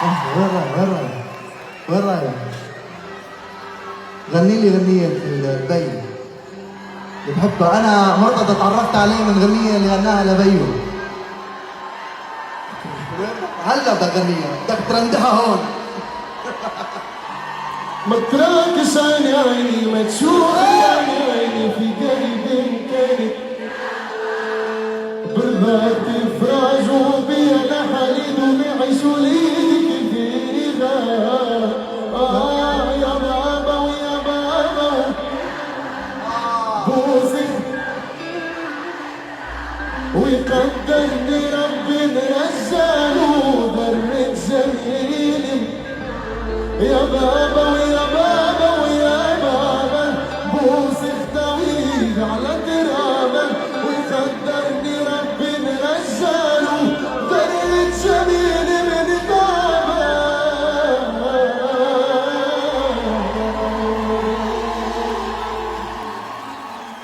وين رايح وين رايح وين رايح؟ غني لي غنية البي اللي بحبها أنا. مرتضى تعرفت عليه من غنية اللي غناها لبيو. هلا بدك غنيها، بدك ترندها هون. ما تراكش عيني عيني، ما تشوف عيني عيني في قلبي مكانك. برضاك فراج وبيا لحالي ومعيش وليدك فيها. يا بابا ويا بابا بوسك ويقدرني ربي نرجعله درب جميل. يا بابا ويا بابا ويا بابا بوسك طويل على ترابه ويقدرني ربي نرجعله درب جميل من بابا.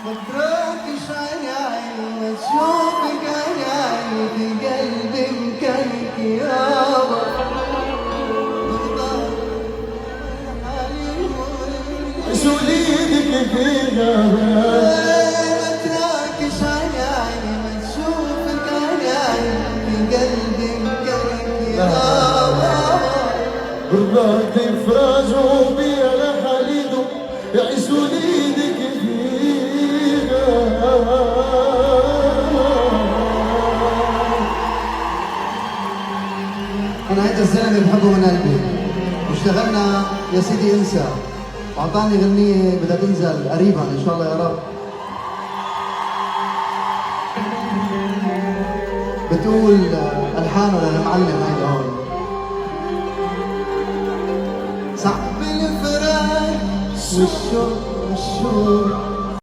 متراكش عيني عيني، ما تشوفك عيني عيني في قلبي مكانك يابا. وليدك فيها ما تراكش عيني عيني، ما تشوفك عيني عيني في قلبي مكانك يابا. برضاك فراج وبيا لحاليدو يعيش وليدك فيها. أنا هيدا الزلمة بحبه من قلبي، واشتغلنا يا سيدي انسى، وأعطاني غنية بدها تنزل قريبا إن شاء الله يا رب. بتقول ألحانه للمعلم هيدا هون. صعب الفراق والشوق